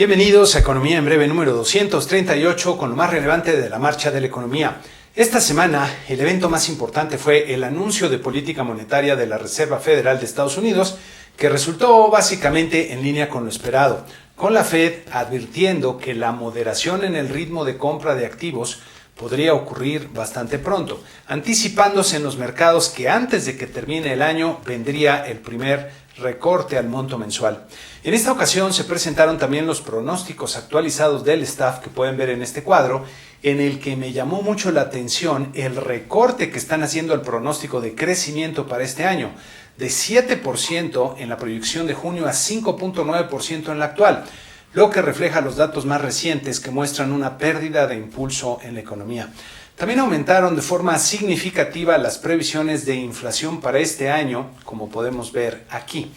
Bienvenidos a Economía en Breve número 238 con lo más relevante de la marcha de la economía. Esta semana el evento más importante fue el anuncio de política monetaria de la Reserva Federal de Estados Unidos, que resultó básicamente en línea con lo esperado, con la Fed advirtiendo que la moderación en el ritmo de compra de activos podría ocurrir bastante pronto, anticipándose en los mercados que antes de que termine el año vendría el primer recorte al monto mensual. En esta ocasión se presentaron también los pronósticos actualizados del staff que pueden ver en este cuadro, en el que me llamó mucho la atención el recorte que están haciendo al pronóstico de crecimiento para este año, de 7% en la proyección de junio a 5.9% en la actual, lo que refleja los datos más recientes que muestran una pérdida de impulso en la economía. También aumentaron de forma significativa las previsiones de inflación para este año, como podemos ver aquí.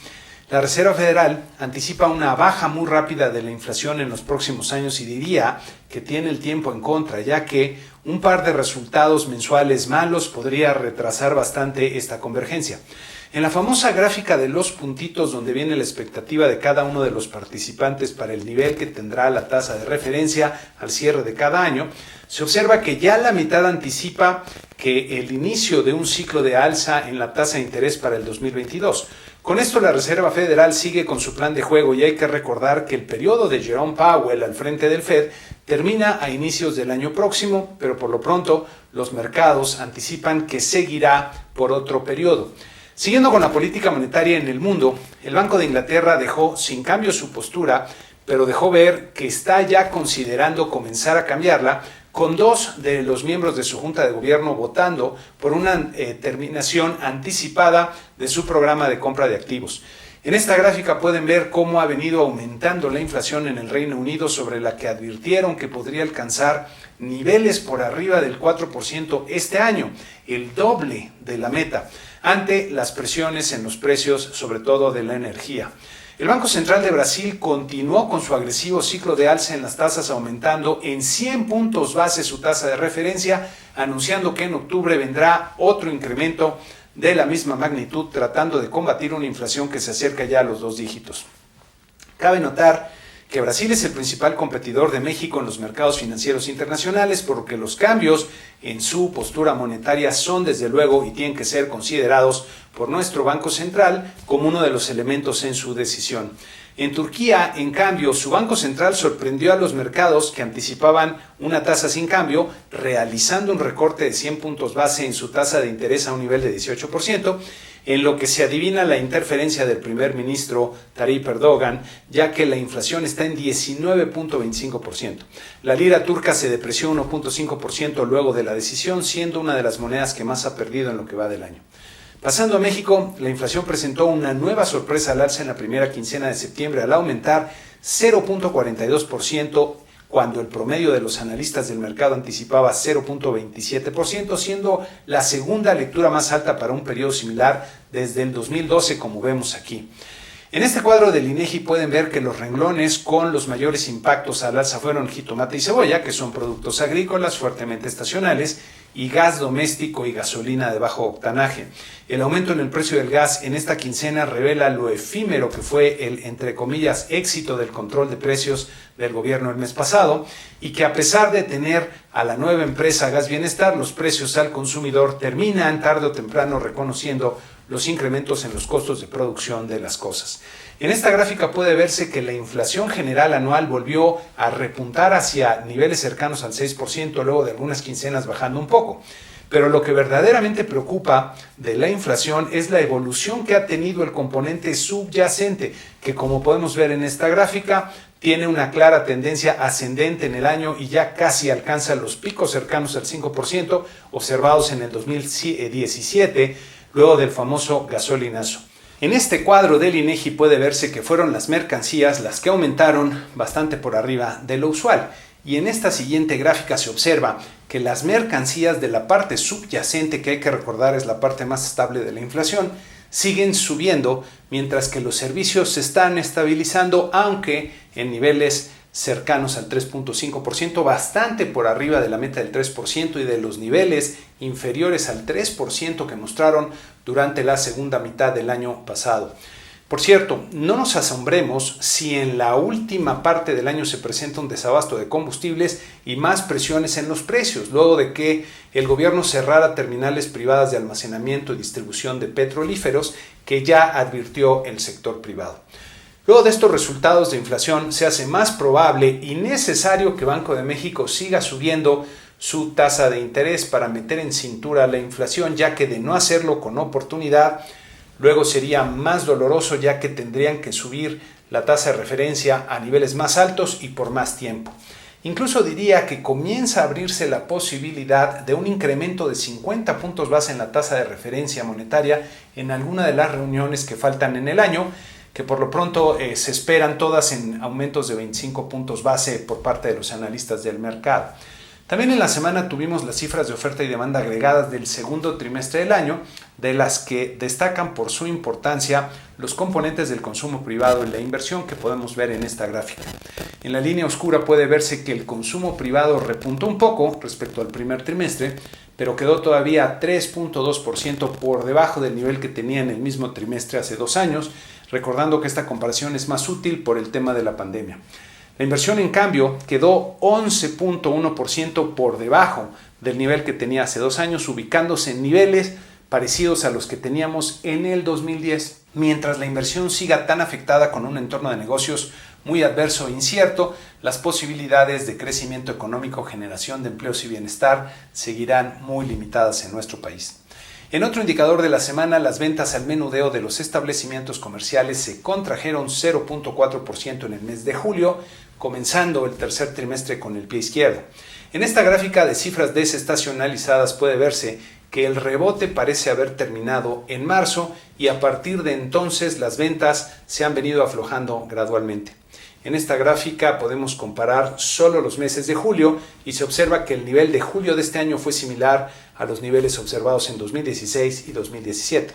La Reserva Federal anticipa una baja muy rápida de la inflación en los próximos años y diría que tiene el tiempo en contra, ya que un par de resultados mensuales malos podría retrasar bastante esta convergencia. En la famosa gráfica de los puntitos donde viene la expectativa de cada uno de los participantes para el nivel que tendrá la tasa de referencia al cierre de cada año, se observa que ya la mitad anticipa que el inicio de un ciclo de alza en la tasa de interés para el 2022. Con esto la Reserva Federal sigue con su plan de juego y hay que recordar que el periodo de Jerome Powell al frente del Fed termina a inicios del año próximo, pero por lo pronto los mercados anticipan que seguirá por otro periodo. Siguiendo con la política monetaria en el mundo, el Banco de Inglaterra dejó sin cambio su postura, pero dejó ver que está ya considerando comenzar a cambiarla, con dos de los miembros de su junta de gobierno votando por una terminación anticipada de su programa de compra de activos. En esta gráfica pueden ver cómo ha venido aumentando la inflación en el Reino Unido, sobre la que advirtieron que podría alcanzar niveles por arriba del 4% este año, el doble de la meta, ante las presiones en los precios, sobre todo de la energía. El Banco Central de Brasil continuó con su agresivo ciclo de alza en las tasas, aumentando en 100 puntos base su tasa de referencia, anunciando que en octubre vendrá otro incremento de la misma magnitud, tratando de combatir una inflación que se acerca ya a los 2 dígitos. Cabe notar que Brasil es el principal competidor de México en los mercados financieros internacionales, por lo que los cambios en su postura monetaria son desde luego y tienen que ser considerados por nuestro Banco Central como uno de los elementos en su decisión. En Turquía, en cambio, su Banco Central sorprendió a los mercados que anticipaban una tasa sin cambio, realizando un recorte de 100 puntos base en su tasa de interés a un nivel de 18%, en lo que se adivina la interferencia del primer ministro Tayyip Erdogan, ya que la inflación está en 19.25%. La lira turca se depreció 1.5% luego de la decisión, siendo una de las monedas que más ha perdido en lo que va del año. Pasando a México, la inflación presentó una nueva sorpresa al alza en la primera quincena de septiembre al aumentar 0.42%, cuando el promedio de los analistas del mercado anticipaba 0.27%, siendo la segunda lectura más alta para un periodo similar desde el 2012, como vemos aquí. En este cuadro del INEGI pueden ver que los renglones con los mayores impactos al alza fueron jitomate y cebolla, que son productos agrícolas fuertemente estacionales, y gas doméstico y gasolina de bajo octanaje. El aumento en el precio del gas en esta quincena revela lo efímero que fue el, entre comillas, éxito del control de precios del gobierno el mes pasado, y que a pesar de tener a la nueva empresa Gas Bienestar, los precios al consumidor terminan tarde o temprano reconociendo los incrementos en los costos de producción de las cosas. En esta gráfica puede verse que la inflación general anual volvió a repuntar hacia niveles cercanos al 6%, luego de algunas quincenas bajando un poco. Pero lo que verdaderamente preocupa de la inflación es la evolución que ha tenido el componente subyacente, que como podemos ver en esta gráfica, tiene una clara tendencia ascendente en el año y ya casi alcanza los picos cercanos al 5% observados en el 2017, luego del famoso gasolinazo. En este cuadro del INEGI puede verse que fueron las mercancías las que aumentaron bastante por arriba de lo usual. Y en esta siguiente gráfica se observa que las mercancías de la parte subyacente, que hay que recordar es la parte más estable de la inflación, siguen subiendo, mientras que los servicios se están estabilizando, aunque en niveles cercanos al 3.5%, bastante por arriba de la meta del 3% y de los niveles inferiores al 3% que mostraron durante la segunda mitad del año pasado. Por cierto, no nos asombremos si en la última parte del año se presenta un desabasto de combustibles y más presiones en los precios, luego de que el gobierno cerrara terminales privadas de almacenamiento y distribución de petrolíferos que ya advirtió el sector privado. Luego de estos resultados de inflación, se hace más probable y necesario que Banco de México siga subiendo su tasa de interés para meter en cintura la inflación, ya que de no hacerlo con oportunidad, luego sería más doloroso, ya que tendrían que subir la tasa de referencia a niveles más altos y por más tiempo. Incluso diría que comienza a abrirse la posibilidad de un incremento de 50 puntos base en la tasa de referencia monetaria en alguna de las reuniones que faltan en el año, que por lo pronto se esperan todas en aumentos de 25 puntos base por parte de los analistas del mercado. También en la semana tuvimos las cifras de oferta y demanda agregadas del segundo trimestre del año, de las que destacan por su importancia los componentes del consumo privado y la inversión que podemos ver en esta gráfica. En la línea oscura puede verse que el consumo privado repuntó un poco respecto al primer trimestre, pero quedó todavía 3.2% por debajo del nivel que tenía en el mismo trimestre hace 2 años, recordando que esta comparación es más útil por el tema de la pandemia. La inversión, en cambio, quedó 11.1% por debajo del nivel que tenía hace 2 años, ubicándose en niveles parecidos a los que teníamos en el 2010. Mientras la inversión siga tan afectada con un entorno de negocios muy adverso e incierto, las posibilidades de crecimiento económico, generación de empleos y bienestar seguirán muy limitadas en nuestro país. En otro indicador de la semana, las ventas al menudeo de los establecimientos comerciales se contrajeron 0.4% en el mes de julio, comenzando el tercer trimestre con el pie izquierdo. En esta gráfica de cifras desestacionalizadas puede verse que el rebote parece haber terminado en marzo y a partir de entonces las ventas se han venido aflojando gradualmente. En esta gráfica podemos comparar solo los meses de julio y se observa que el nivel de julio de este año fue similar a los niveles observados en 2016 y 2017.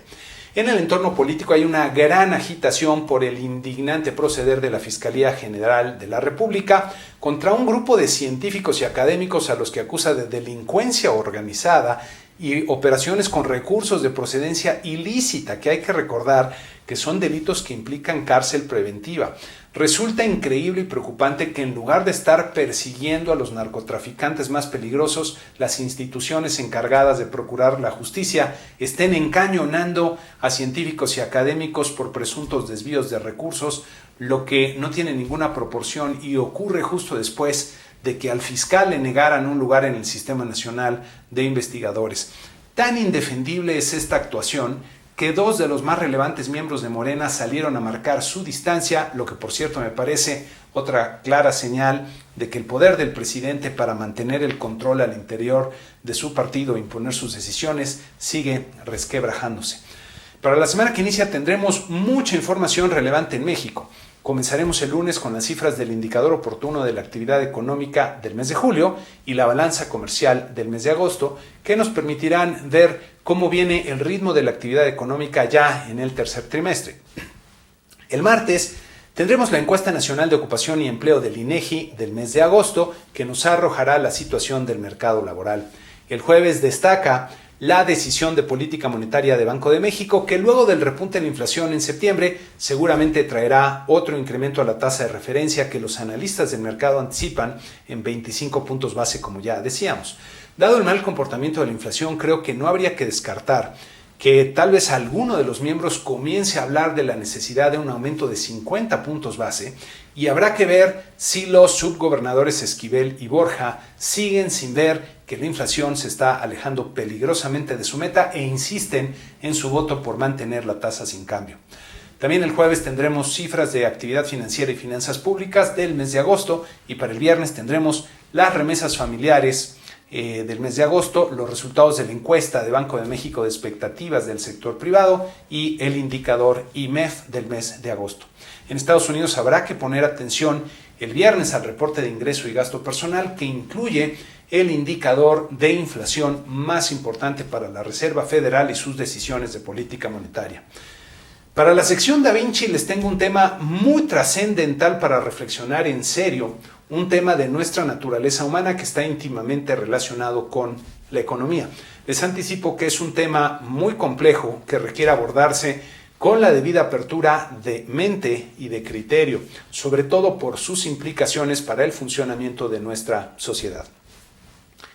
En el entorno político hay una gran agitación por el indignante proceder de la Fiscalía General de la República contra un grupo de científicos y académicos a los que acusa de delincuencia organizada y operaciones con recursos de procedencia ilícita, que hay que recordar que son delitos que implican cárcel preventiva. Resulta increíble y preocupante que en lugar de estar persiguiendo a los narcotraficantes más peligrosos, las instituciones encargadas de procurar la justicia estén encañonando a científicos y académicos por presuntos desvíos de recursos, lo que no tiene ninguna proporción y ocurre justo después de que al fiscal le negaran un lugar en el Sistema Nacional de Investigadores. Tan indefendible es esta actuación que 2 de los más relevantes miembros de Morena salieron a marcar su distancia, lo que por cierto me parece otra clara señal de que el poder del presidente para mantener el control al interior de su partido e imponer sus decisiones sigue resquebrajándose. Para la semana que inicia tendremos mucha información relevante en México. Comenzaremos el lunes con las cifras del indicador oportuno de la actividad económica del mes de julio y la balanza comercial del mes de agosto, que nos permitirán ver cómo viene el ritmo de la actividad económica ya en el tercer trimestre. El martes tendremos la encuesta nacional de ocupación y empleo del INEGI del mes de agosto, que nos arrojará la situación del mercado laboral. El jueves destaca la decisión de política monetaria de Banco de México, que luego del repunte de la inflación en septiembre seguramente traerá otro incremento a la tasa de referencia que los analistas del mercado anticipan en 25 puntos base, como ya decíamos. Dado el mal comportamiento de la inflación, creo que no habría que descartar que tal vez alguno de los miembros comience a hablar de la necesidad de un aumento de 50 puntos base y habrá que ver si los subgobernadores Esquivel y Borja siguen sin ver que la inflación se está alejando peligrosamente de su meta e insisten en su voto por mantener la tasa sin cambio. También el jueves tendremos cifras de actividad financiera y finanzas públicas del mes de agosto y para el viernes tendremos las remesas familiares del mes de agosto, los resultados de la encuesta de Banco de México de expectativas del sector privado y el indicador IMEF del mes de agosto. En Estados Unidos habrá que poner atención el viernes al reporte de ingreso y gasto personal, que incluye el indicador de inflación más importante para la Reserva Federal y sus decisiones de política monetaria. Para la sección Da Vinci les tengo un tema muy trascendental para reflexionar en serio, un tema de nuestra naturaleza humana que está íntimamente relacionado con la economía. Les anticipo que es un tema muy complejo que requiere abordarse con la debida apertura de mente y de criterio, sobre todo por sus implicaciones para el funcionamiento de nuestra sociedad.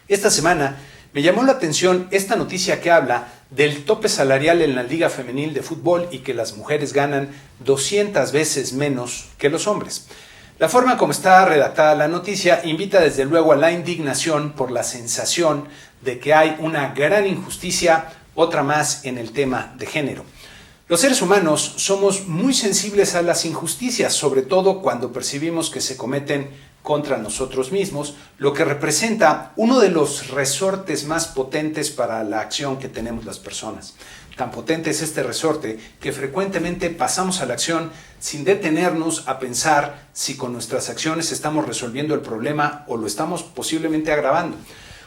Esta semana me llamó la atención esta noticia que habla del tope salarial en la Liga Femenil de Fútbol y que las mujeres ganan 200 veces menos que los hombres. La forma como está redactada la noticia invita desde luego a la indignación por la sensación de que hay una gran injusticia, otra más en el tema de género. Los seres humanos somos muy sensibles a las injusticias, sobre todo cuando percibimos que se cometen contra nosotros mismos, lo que representa uno de los resortes más potentes para la acción que tenemos las personas. Tan potente es este resorte que frecuentemente pasamos a la acción sin detenernos a pensar si con nuestras acciones estamos resolviendo el problema o lo estamos posiblemente agravando.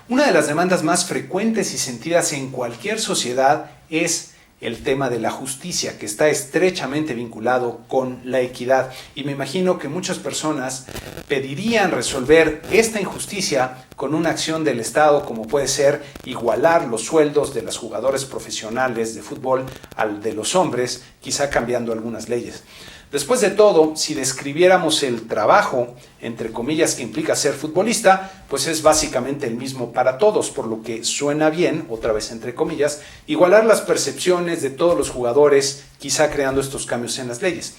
Una de las demandas más frecuentes y sentidas en cualquier sociedad es el tema de la justicia, que está estrechamente vinculado con la equidad. Y me imagino que muchas personas pedirían resolver esta injusticia con una acción del Estado, como puede ser igualar los sueldos de las jugadoras profesionales de fútbol al de los hombres, quizá cambiando algunas leyes. Después de todo, si describiéramos el trabajo, entre comillas, que implica ser futbolista, pues es básicamente el mismo para todos, por lo que suena bien, otra vez entre comillas, igualar las percepciones de todos los jugadores, quizá creando estos cambios en las leyes.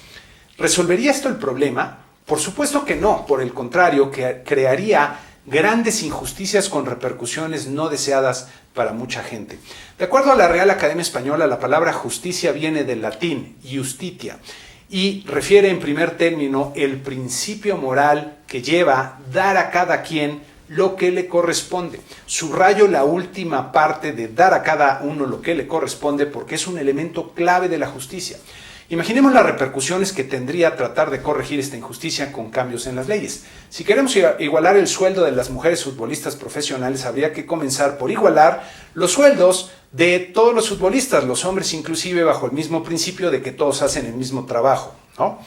¿Resolvería esto el problema? Por supuesto que no, por el contrario, que crearía grandes injusticias con repercusiones no deseadas para mucha gente. De acuerdo a la Real Academia Española, la palabra justicia viene del latín iustitia, y refiere en primer término el principio moral que lleva a dar a cada quien lo que le corresponde. Subrayo la última parte de dar a cada uno lo que le corresponde porque es un elemento clave de la justicia. Imaginemos las repercusiones que tendría tratar de corregir esta injusticia con cambios en las leyes. Si queremos igualar el sueldo de las mujeres futbolistas profesionales, habría que comenzar por igualar los sueldos de todos los futbolistas, los hombres inclusive, bajo el mismo principio de que todos hacen el mismo trabajo, ¿no?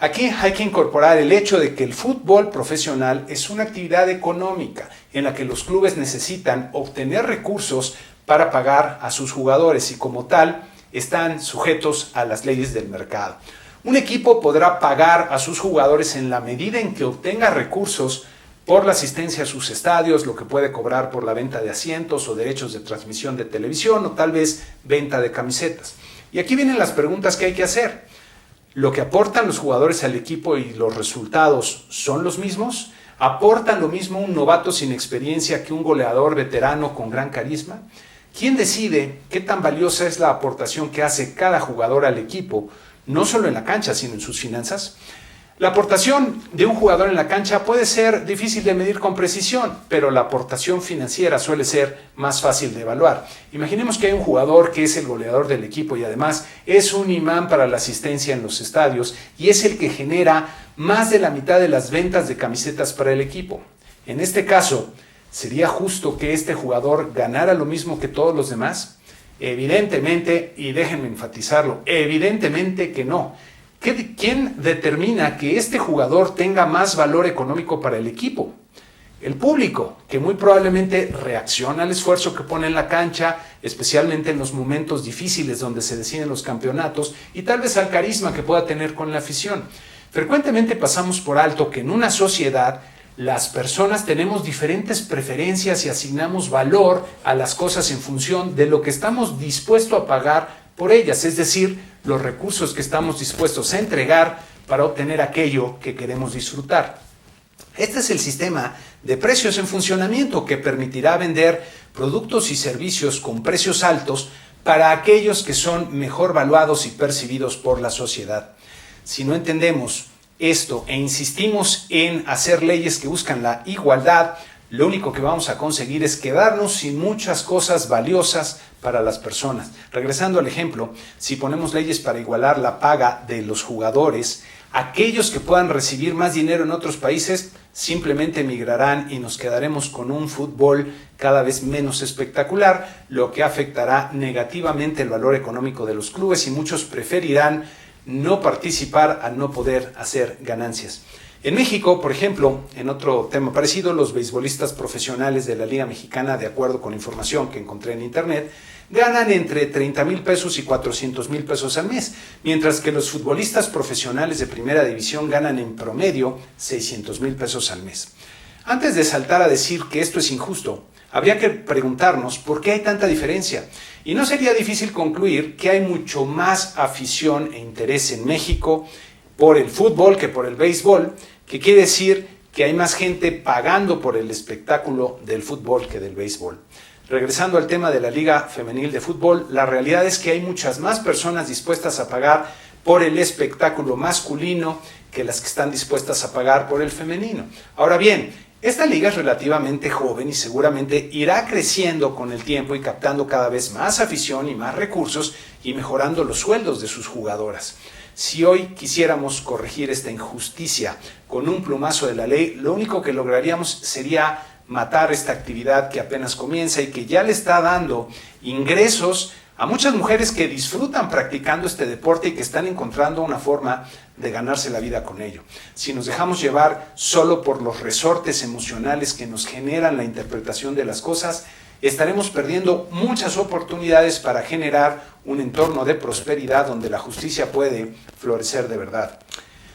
Aquí hay que incorporar el hecho de que el fútbol profesional es una actividad económica en la que los clubes necesitan obtener recursos para pagar a sus jugadores y como tal están sujetos a las leyes del mercado. Un equipo podrá pagar a sus jugadores en la medida en que obtenga recursos por la asistencia a sus estadios, lo que puede cobrar por la venta de asientos o derechos de transmisión de televisión o tal vez venta de camisetas. Y aquí vienen las preguntas que hay que hacer. ¿Lo que aportan los jugadores al equipo y los resultados son los mismos? ¿Aportan lo mismo un novato sin experiencia que un goleador veterano con gran carisma? ¿Quién decide qué tan valiosa es la aportación que hace cada jugador al equipo, no solo en la cancha, sino en sus finanzas? La aportación de un jugador en la cancha puede ser difícil de medir con precisión, pero la aportación financiera suele ser más fácil de evaluar. Imaginemos que hay un jugador que es el goleador del equipo y además es un imán para la asistencia en los estadios y es el que genera más de la mitad de las ventas de camisetas para el equipo. En este caso, ¿sería justo que este jugador ganara lo mismo que todos los demás? Evidentemente, y déjenme enfatizarlo, evidentemente que no. ¿Quién determina que este jugador tenga más valor económico para el equipo? El público, que muy probablemente reacciona al esfuerzo que pone en la cancha, especialmente en los momentos difíciles donde se deciden los campeonatos, y tal vez al carisma que pueda tener con la afición. Frecuentemente pasamos por alto que en una sociedad las personas tenemos diferentes preferencias y asignamos valor a las cosas en función de lo que estamos dispuestos a pagar por ellas, es decir, los recursos que estamos dispuestos a entregar para obtener aquello que queremos disfrutar. Este es el sistema de precios en funcionamiento que permitirá vender productos y servicios con precios altos para aquellos que son mejor valuados y percibidos por la sociedad. Si no entendemos esto e insistimos en hacer leyes que buscan la igualdad, lo único que vamos a conseguir es quedarnos sin muchas cosas valiosas para las personas. Regresando al ejemplo, si ponemos leyes para igualar la paga de los jugadores, aquellos que puedan recibir más dinero en otros países simplemente emigrarán y nos quedaremos con un fútbol cada vez menos espectacular, lo que afectará negativamente el valor económico de los clubes y muchos preferirán no participar al no poder hacer ganancias. En México, por ejemplo, en otro tema parecido, los beisbolistas profesionales de la Liga Mexicana, de acuerdo con información que encontré en internet, ganan entre 30 mil pesos y 400 mil pesos al mes, mientras que los futbolistas profesionales de primera división ganan en promedio 600 mil pesos al mes. Antes de saltar a decir que esto es injusto, habría que preguntarnos por qué hay tanta diferencia. Y no sería difícil concluir que hay mucho más afición e interés en México por el fútbol que por el béisbol, que quiere decir que hay más gente pagando por el espectáculo del fútbol que del béisbol. Regresando al tema de la Liga Femenil de Fútbol, la realidad es que hay muchas más personas dispuestas a pagar por el espectáculo masculino que las que están dispuestas a pagar por el femenino. Ahora bien, esta liga es relativamente joven y seguramente irá creciendo con el tiempo y captando cada vez más afición y más recursos y mejorando los sueldos de sus jugadoras. Si hoy quisiéramos corregir esta injusticia con un plumazo de la ley, lo único que lograríamos sería matar esta actividad que apenas comienza y que ya le está dando ingresos a muchas mujeres que disfrutan practicando este deporte y que están encontrando una forma de ganarse la vida con ello. Si nos dejamos llevar solo por los resortes emocionales que nos generan la interpretación de las cosas, estaremos perdiendo muchas oportunidades para generar un entorno de prosperidad donde la justicia puede florecer de verdad.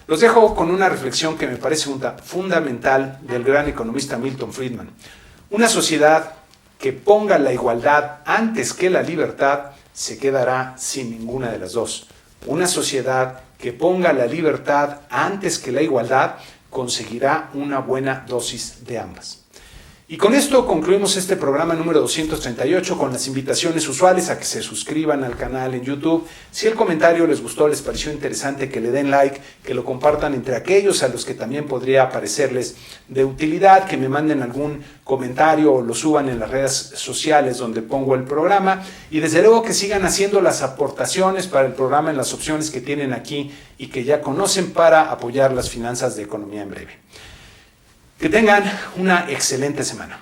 Los dejo con una reflexión que me parece fundamental del gran economista Milton Friedman. Una sociedad que ponga la igualdad antes que la libertad se quedará sin ninguna de las dos. Una sociedad que ponga la libertad antes que la igualdad conseguirá una buena dosis de ambas. Y con esto concluimos este programa número 238 con las invitaciones usuales a que se suscriban al canal en YouTube. Si el comentario les gustó, les pareció interesante, que le den like, que lo compartan entre aquellos a los que también podría parecerles de utilidad, que me manden algún comentario o lo suban en las redes sociales donde pongo el programa. Y desde luego que sigan haciendo las aportaciones para el programa en las opciones que tienen aquí y que ya conocen para apoyar las finanzas de Economía en Breve. Que tengan una excelente semana.